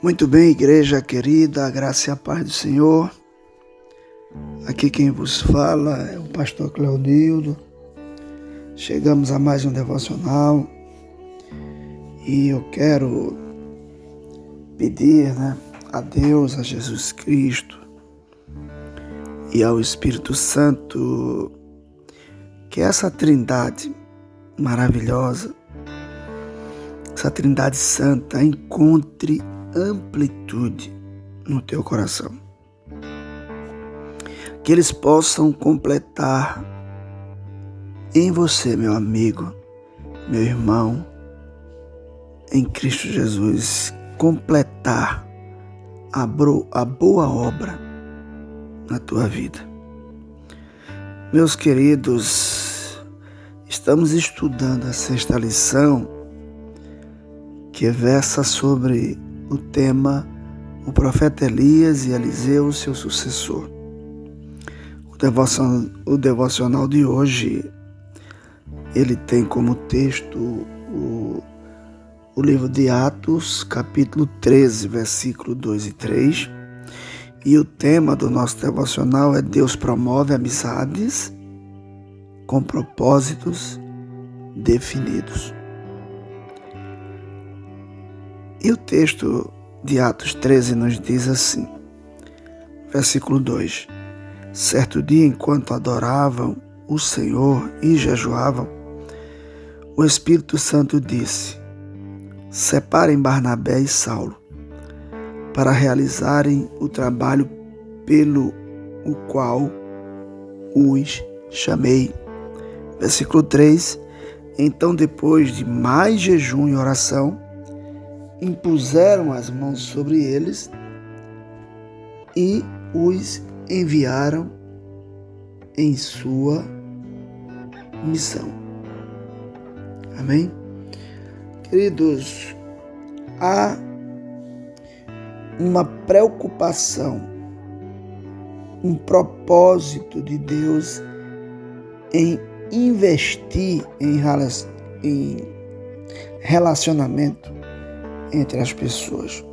Muito bem, igreja querida, a graça e a paz do Senhor. Aqui quem vos fala é o pastor Cleodildo. Chegamos a mais um devocional e eu quero pedir a Deus, a Jesus Cristo e ao Espírito Santo que essa trindade maravilhosa, essa trindade santa encontre amplitude no teu coração. Que eles possam completar em você, meu amigo, meu irmão, em Cristo Jesus, completar a boa obra na tua vida. Meus queridos, estamos estudando a sexta lição que versa sobre o tema o profeta Elias e Eliseu, seu sucessor. O devocional de hoje, ele tem como texto o livro de Atos, capítulo 13, versículo 2 e 3. E o tema do nosso devocional é Deus promove amizades com propósitos definidos. E o texto de Atos 13 nos diz assim, versículo 2: Certo dia, enquanto adoravam o Senhor e jejuavam, o Espírito Santo disse: Separem Barnabé e Saulo para realizarem o trabalho pelo o qual os chamei. Versículo 3: Então, depois de mais jejum e oração, impuseram as mãos sobre eles e os enviaram em sua missão. Amém? Queridos, há uma preocupação, um propósito de Deus em investir em relacionamento entre as pessoas.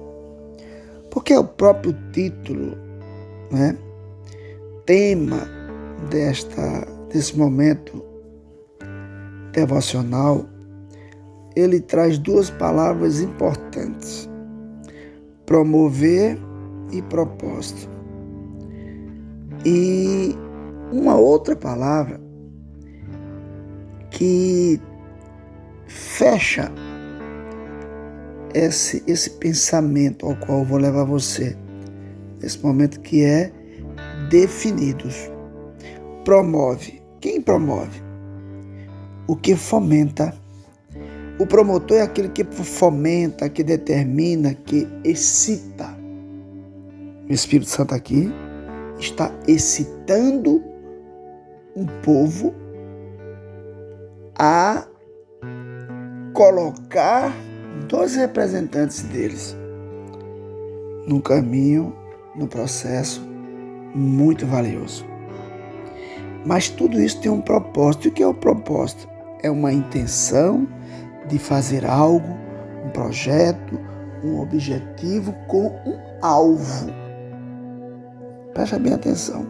Porque é o próprio título, tema desse momento devocional, ele traz duas palavras importantes: promover e propósito. E uma outra palavra que fecha esse pensamento ao qual eu vou levar você nesse momento, que é definidos. Promove. Quem promove? O que fomenta. O promotor é aquele que fomenta, que determina, que excita. O Espírito Santo aqui está excitando um povo a colocar dois representantes deles num caminho, num processo muito valioso. Mas tudo isso tem um propósito. E o que é o propósito? É uma intenção de fazer algo, um projeto, um objetivo com um alvo. Presta bem atenção.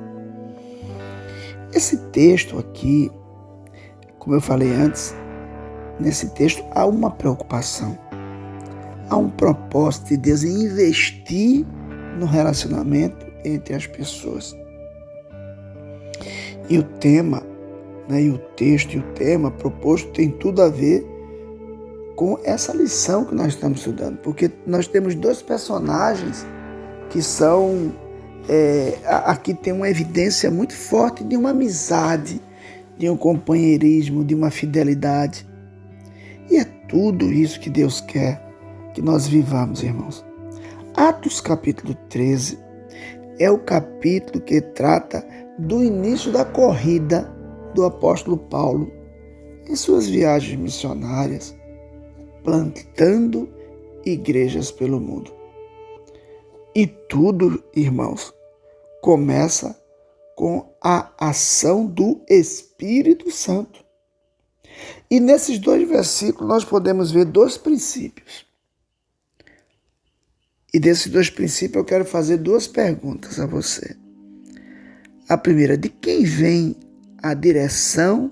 Esse texto aqui, como eu falei antes, nesse texto há uma preocupação. Há um propósito de Deus em investir no relacionamento entre as pessoas. E o tema, e o texto e o tema proposto tem tudo a ver com essa lição que nós estamos estudando. Porque nós temos dois personagens que são, aqui tem uma evidência muito forte de uma amizade, de um companheirismo, de uma fidelidade. E é tudo isso que Deus quer que nós vivamos, irmãos. Atos capítulo 13 é o capítulo que trata do início da corrida do apóstolo Paulo em suas viagens missionárias, plantando igrejas pelo mundo. E tudo, irmãos, começa com a ação do Espírito Santo. E nesses dois versículos nós podemos ver dois princípios. E desses dois princípios eu quero fazer duas perguntas a você. A primeira, de quem vem a direção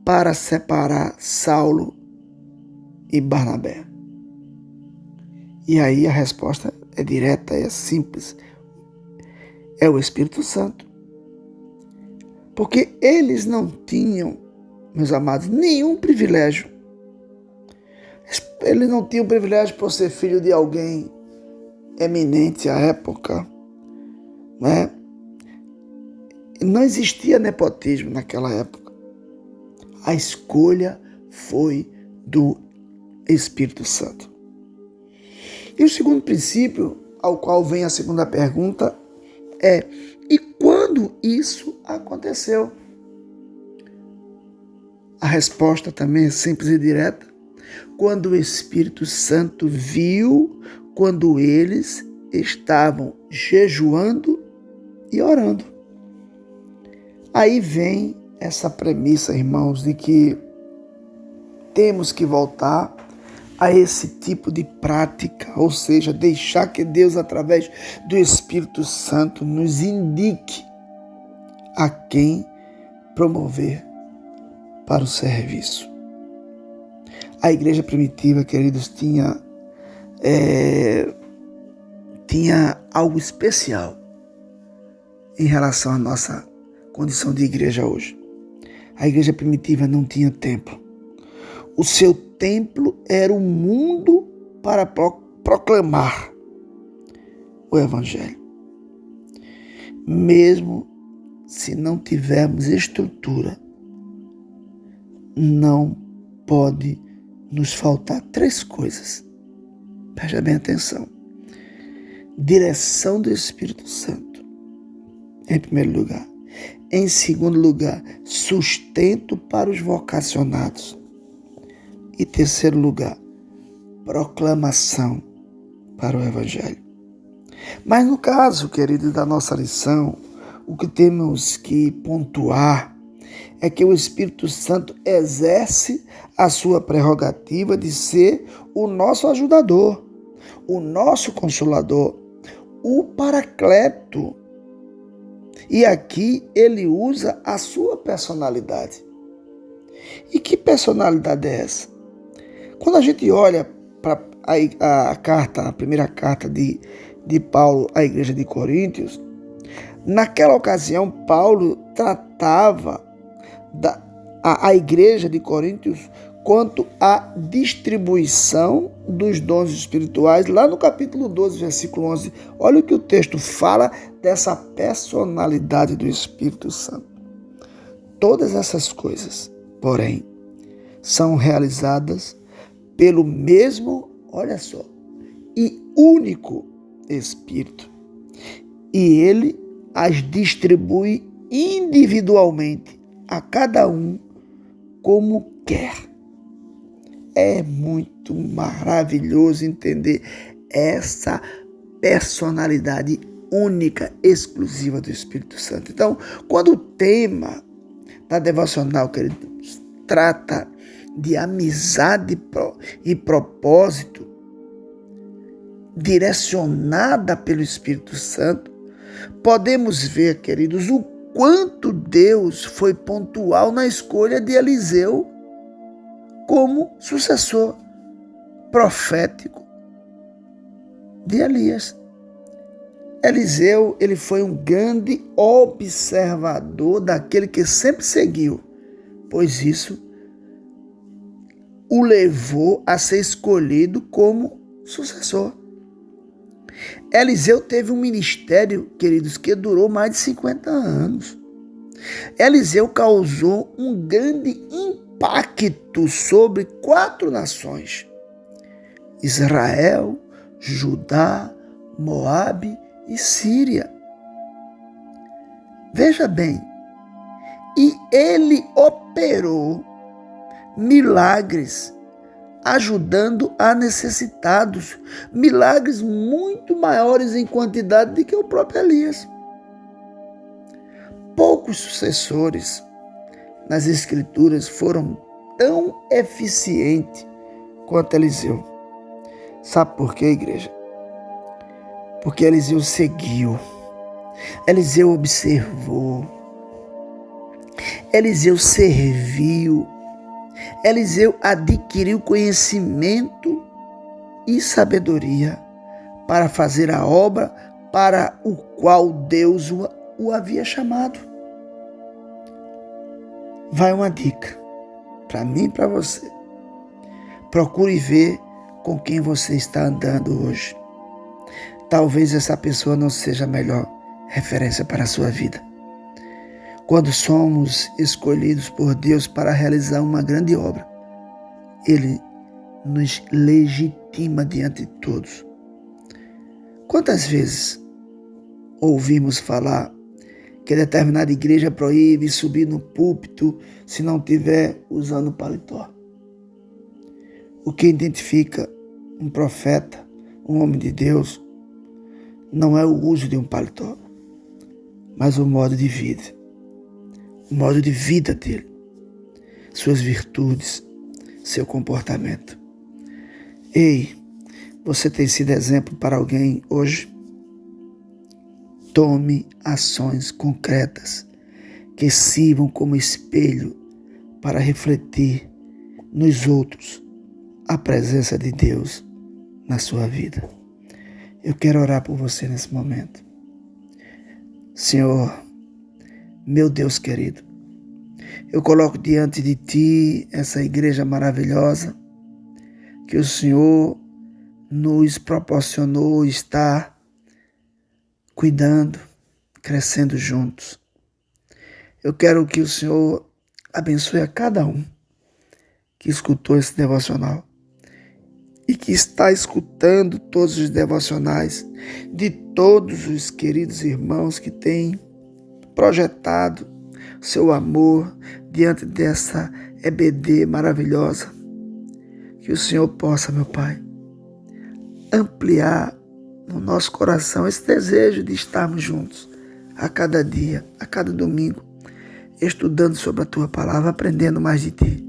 para separar Saulo e Barnabé? E aí a resposta é direta, é simples. É o Espírito Santo. Porque eles não tinham, meus amados, nenhum privilégio. Eles não tinham privilégio por ser filho de alguém eminente à época, né? Não existia nepotismo naquela época. A escolha foi do Espírito Santo. E o segundo princípio, ao qual vem a segunda pergunta, é: e quando isso aconteceu? A resposta também é simples e direta. Quando o Espírito Santo viu, quando eles estavam jejuando e orando. Aí vem essa premissa, irmãos, de que temos que voltar a esse tipo de prática, ou seja, deixar que Deus, através do Espírito Santo, nos indique a quem promover para o serviço. A igreja primitiva, queridos, tinha algo especial em relação à nossa condição de igreja hoje. A igreja primitiva não tinha templo. O seu templo era o mundo para proclamar o Evangelho. Mesmo se não tivermos estrutura, não pode nos faltar três coisas. Preste bem atenção. Direção do Espírito Santo, em primeiro lugar. Em segundo lugar, sustento para os vocacionados. E terceiro lugar, proclamação para o Evangelho. Mas no caso, queridos, da nossa lição, o que temos que pontuar é que o Espírito Santo exerce a sua prerrogativa de ser o nosso ajudador, o nosso consolador, o Paracleto. E aqui ele usa a sua personalidade. E que personalidade é essa? Quando a gente olha para a primeira carta de Paulo à igreja de Coríntios, naquela ocasião Paulo tratava a igreja de Coríntios quanto à distribuição dos dons espirituais, lá no capítulo 12, versículo 11. Olha o que o texto fala dessa personalidade do Espírito Santo. Todas essas coisas, porém, são realizadas pelo mesmo, olha só, e único Espírito. E ele as distribui individualmente a cada um como quer. É muito maravilhoso entender essa personalidade única, exclusiva do Espírito Santo. Então, quando o tema da devocional, queridos, trata de amizade e propósito, direcionada pelo Espírito Santo, podemos ver, queridos, o quanto Deus foi pontual na escolha de Eliseu como sucessor profético de Elias. Eliseu, ele foi um grande observador daquele que sempre seguiu, pois isso o levou a ser escolhido como sucessor. Eliseu teve um ministério, queridos, que durou mais de 50 anos. Eliseu causou um grande impacto sobre 4 nações: Israel, Judá, Moabe e Síria. Veja bem, e ele operou milagres, ajudando a necessitados, milagres muito maiores em quantidade do que o próprio Elias. Poucos sucessores nas Escrituras foram tão eficientes quanto Eliseu. Sabe por quê, igreja? Porque Eliseu seguiu, Eliseu observou, Eliseu serviu, Eliseu adquiriu conhecimento e sabedoria para fazer a obra para o qual Deus o havia chamado. Vai uma dica para mim e para você. Procure ver com quem você está andando hoje. Talvez essa pessoa não seja a melhor referência para a sua vida. Quando somos escolhidos por Deus para realizar uma grande obra, Ele nos legitima diante de todos. Quantas vezes ouvimos falar que determinada igreja proíbe subir no púlpito se não estiver usando paletó? O que identifica um profeta, um homem de Deus, não é o uso de um paletó, mas o modo de vida. O modo de vida dele, suas virtudes, seu comportamento. Ei, você tem sido exemplo para alguém hoje? Tome ações concretas que sirvam como espelho para refletir nos outros a presença de Deus na sua vida. Eu quero orar por você nesse momento. Senhor, meu Deus querido, eu coloco diante de Ti essa igreja maravilhosa que o Senhor nos proporcionou estar cuidando, crescendo juntos. Eu quero que o Senhor abençoe a cada um que escutou esse devocional e que está escutando todos os devocionais de todos os queridos irmãos que têm projetado seu amor diante dessa EBD maravilhosa. Que o Senhor possa, meu Pai, ampliar no nosso coração esse desejo de estarmos juntos a cada dia, a cada domingo, estudando sobre a Tua palavra, aprendendo mais de Ti.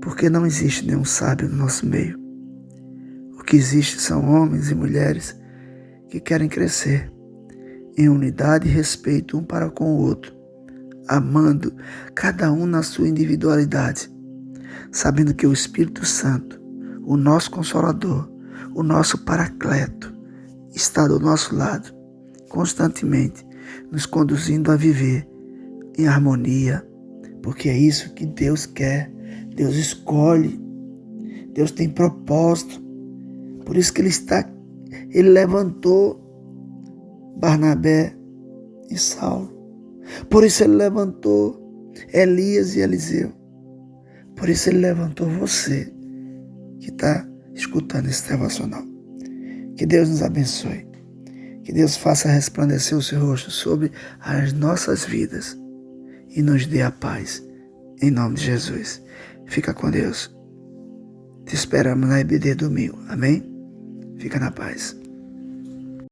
Porque não existe nenhum sábio no nosso meio. O que existe são homens e mulheres que querem crescer em unidade e respeito um para com o outro, amando cada um na sua individualidade, sabendo que o Espírito Santo, o nosso Consolador, o nosso Paracleto, está do nosso lado, constantemente, nos conduzindo a viver em harmonia, porque é isso que Deus quer, Deus escolhe, Deus tem propósito. Por isso que Ele levantou Barnabé e Saulo. Por isso Ele levantou Elias e Eliseu. Por isso Ele levantou você que está escutando esse devocional. Que Deus nos abençoe. Que Deus faça resplandecer o seu rosto sobre as nossas vidas e nos dê a paz. Em nome de Jesus. Fica com Deus. Te esperamos na EBD domingo. Amém? Fica na paz.